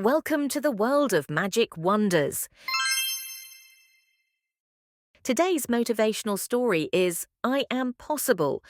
Welcome to the world of magic wonders. Today's motivational story is I Am Possible.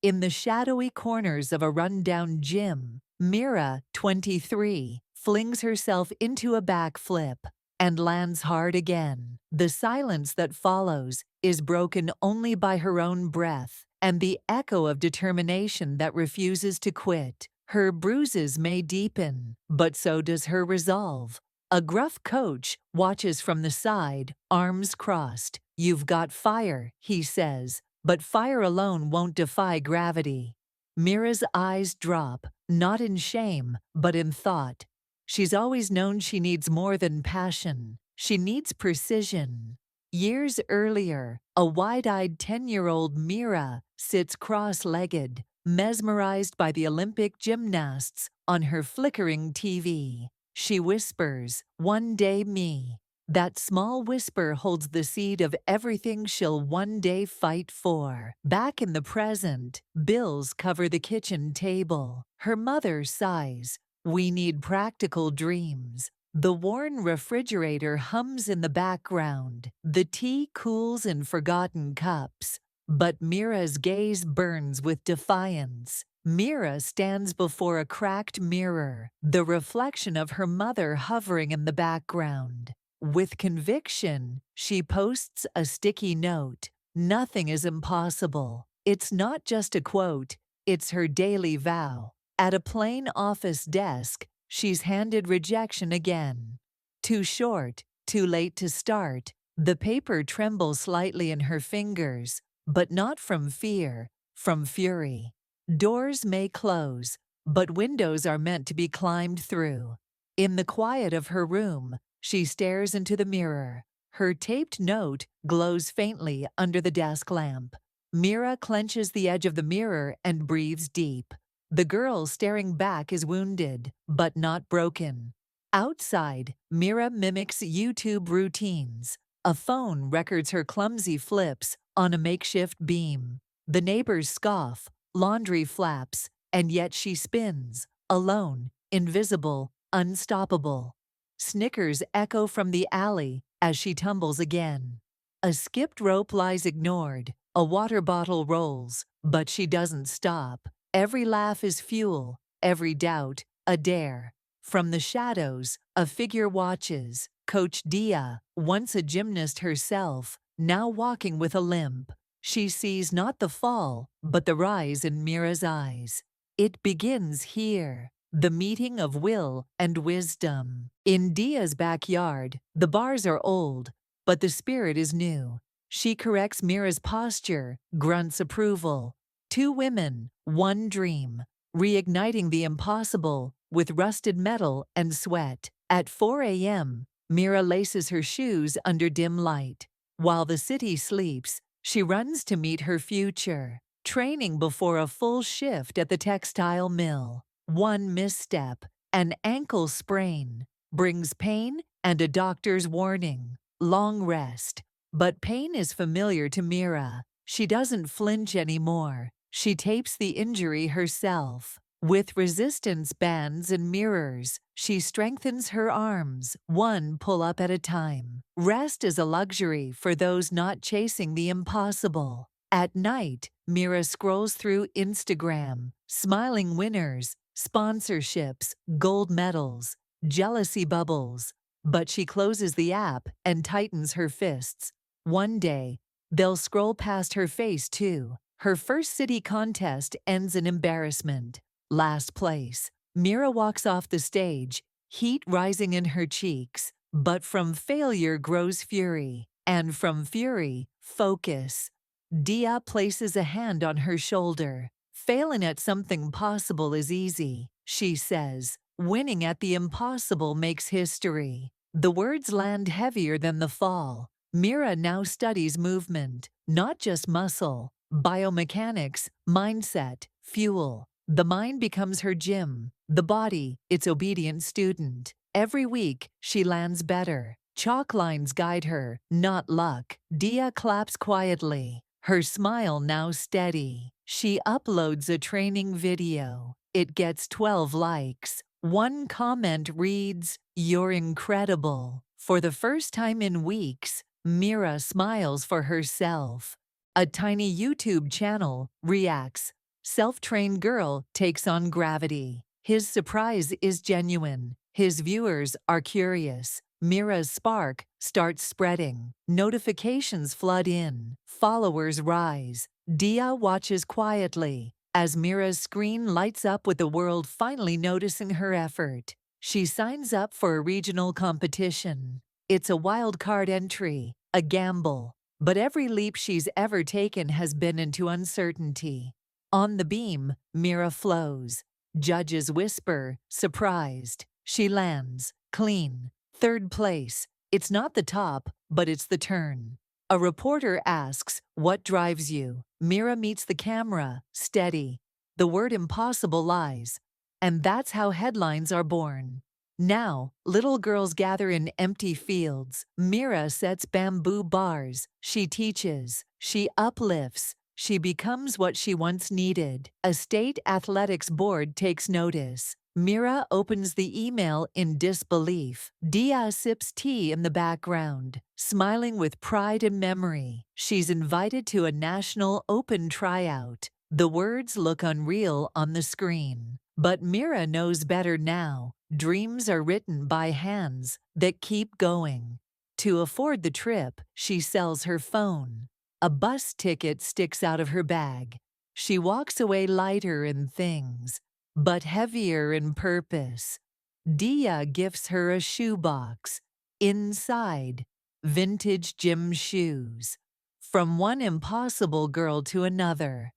In the shadowy corners of a rundown gym, Mira, 23, flings herself into a backflip and lands hard again. The silence that follows is broken only by her own breath and the echo of determination that refuses to quit. Her bruises may deepen, but so does her resolve. A gruff coach watches from the side, arms crossed. "You've got fire," he says. But fire alone won't defy gravity. Mira's eyes drop, not in shame, but in thought. She's always known she needs more than passion. She needs precision. Years earlier, a wide-eyed 10-year-old Mira sits cross-legged, mesmerized by the Olympic gymnasts on her flickering TV. She whispers, "One day me." That small whisper holds the seed of everything she'll one day fight for. Back in the present, bills cover the kitchen table. Her mother sighs, "We need practical dreams." The worn refrigerator hums in the background. The tea cools in forgotten cups. But Mira's gaze burns with defiance. Mira stands before a cracked mirror, the reflection of her mother hovering in the background. With conviction, she posts a sticky note. Nothing is impossible. It's not just a quote, it's her daily vow. At a plain office desk, she's handed rejection again. Too short, too late to start. The paper trembles slightly in her fingers, but not from fear, from fury. Doors may close, but windows are meant to be climbed through. In the quiet of her room, she stares into the mirror. Her taped note glows faintly under the desk lamp. Mira clenches the edge of the mirror and breathes deep. The girl staring back is wounded, but not broken. Outside, Mira mimics YouTube routines. A phone records her clumsy flips on a makeshift beam. The neighbors scoff, laundry flaps, and yet she spins, alone, invisible, unstoppable. Snickers echo from the alley as she tumbles again. A skipped rope lies ignored, a water bottle rolls, but she doesn't stop. Every laugh is fuel, every doubt, a dare. From the shadows, a figure watches. Coach Dia, once a gymnast herself, now walking with a limp. She sees not the fall, but the rise in Mira's eyes. It begins here. The meeting of will and wisdom. In Dia's backyard, the bars are old, but the spirit is new. She corrects Mira's posture, grunts approval. Two women, one dream, reigniting the impossible with rusted metal and sweat. At 4 a.m., Mira laces her shoes under dim light. While the city sleeps, she runs to meet her future, training before a full shift at the textile mill. One misstep, an ankle sprain, brings pain and a doctor's warning. Long rest. But pain is familiar to Mira. She doesn't flinch anymore. She tapes the injury herself. With resistance bands and mirrors, she strengthens her arms, one pull-up at a time. Rest is a luxury for those not chasing the impossible. At night, Mira scrolls through Instagram, smiling winners, sponsorships, gold medals, jealousy bubbles. But she closes the app and tightens her fists. One day, they'll scroll past her face too. Her first city contest ends in embarrassment. Last place. Mira walks off the stage, heat rising in her cheeks. But from failure grows fury, and from fury, focus. Dia places a hand on her shoulder. "Failing at something possible is easy," she says. "Winning at the impossible makes history." The words land heavier than the fall. Mira now studies movement, not just muscle, biomechanics, mindset, fuel. The mind becomes her gym, the body, its obedient student. Every week, she lands better. Chalk lines guide her, not luck. Dia claps quietly, her smile now steady. She uploads a training video. It gets 12 likes. One comment reads, "You're incredible." For the first time in weeks, Mira smiles for herself. A tiny YouTube channel reacts. Self-trained girl takes on gravity. His surprise is genuine. His viewers are curious. Mira's spark starts spreading. Notifications flood in. Followers rise. Dia watches quietly as Mira's screen lights up with the world finally noticing her effort. She signs up for a regional competition. It's a wild card entry, a gamble, but every leap she's ever taken has been into uncertainty. On the beam, Mira flows. Judges whisper, surprised. She lands, clean. Third place. It's not the top, but it's the turn. A reporter asks, "What drives you?" Mira meets the camera, steady. The word impossible lies. And that's how headlines are born. Now, little girls gather in empty fields. Mira sets bamboo bars. She teaches. She uplifts. She becomes what she once needed. A state athletics board takes notice. Mira opens the email in disbelief. Dia sips tea in the background, smiling with pride and memory. She's invited to a national open tryout. The words look unreal on the screen. But Mira knows better now. Dreams are written by hands that keep going. To afford the trip, she sells her phone. A bus ticket sticks out of her bag. She walks away lighter in things, but heavier in purpose. Dia gifts her a shoebox. Inside, vintage gym shoes. From one impossible girl to another.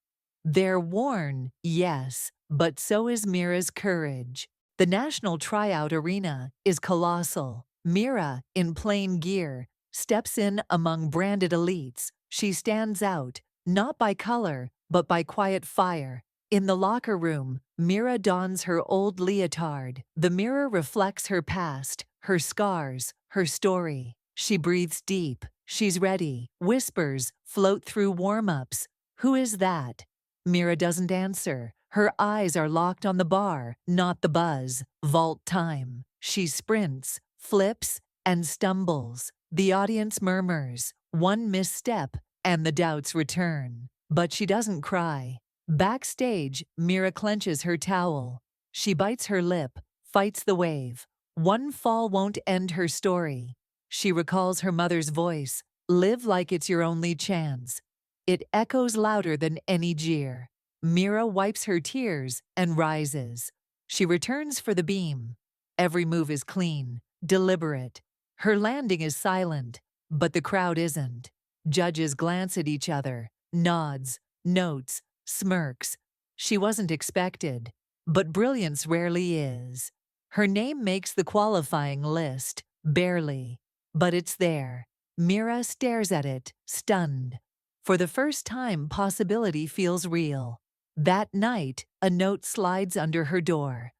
They're worn, yes, but so is Mira's courage. The national tryout arena is colossal. Mira, in plain gear, steps in among branded elites. She stands out, not by color, but by quiet fire. In the locker room, Mira dons her old leotard. The mirror reflects her past, her scars, her story. She breathes deep. She's ready. Whispers float through warm-ups. "Who is that?" Mira doesn't answer. Her eyes are locked on the bar, not the buzz. Vault time. She sprints, flips, and stumbles. The audience murmurs. One misstep, and the doubts return. But she doesn't cry. Backstage, Mira clenches her towel. She bites her lip, fights the wave. One fall won't end her story. She recalls her mother's voice. "Live like it's your only chance." It echoes louder than any jeer. Mira wipes her tears and rises. She returns for the beam. Every move is clean, deliberate. Her landing is silent, but the crowd isn't. Judges glance at each other, nods, notes, smirks. She wasn't expected, but brilliance rarely is. Her name makes the qualifying list, barely, but it's there. Mira stares at it, stunned. For the first time, possibility feels real. That night, a note slides under her door.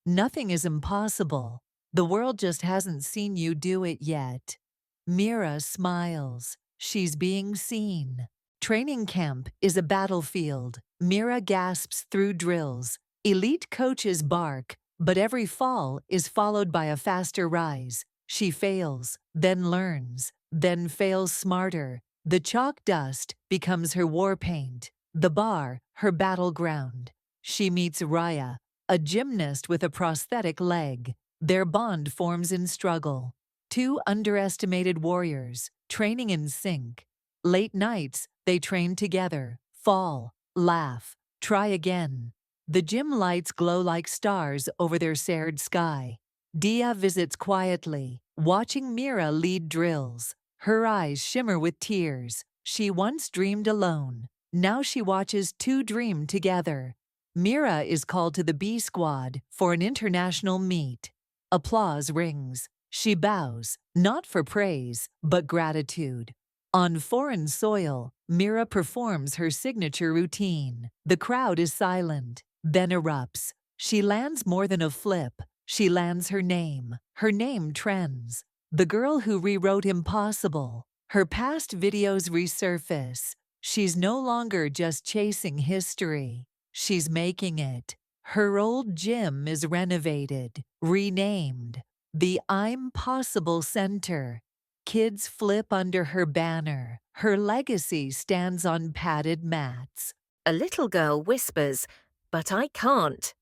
"Nothing is impossible. The world just hasn't seen you do it yet." Mira smiles. She's being seen. Training camp is a battlefield. Mira gasps through drills. Elite coaches bark, but every fall is followed by a faster rise. She fails, then learns, then fails smarter. The chalk dust becomes her war paint. The bar, her battleground. She meets Raya, a gymnast with a prosthetic leg. Their bond forms in struggle. Two underestimated warriors, training in sync. Late nights, they train together, fall, laugh, try again. The gym lights glow like stars over their shared sky. Dia visits quietly, watching Mira lead drills. Her eyes shimmer with tears. She once dreamed alone. Now she watches two dream together. Mira is called to the B squad for an international meet. Applause rings. She bows, not for praise, but gratitude. On foreign soil, Mira performs her signature routine. The crowd is silent, then erupts. She lands more than a flip. She lands her name. Her name trends. The girl who rewrote impossible. Her past videos resurface. She's no longer just chasing history. She's making it. Her old gym is renovated, renamed the I'm Possible Center. Kids flip under her banner. Her legacy stands on padded mats. A little girl whispers, "But I can't."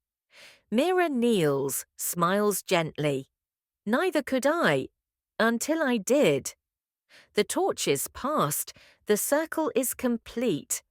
Mira kneels, smiles gently. Neither could I, until I did. The torch is passed, the circle is complete.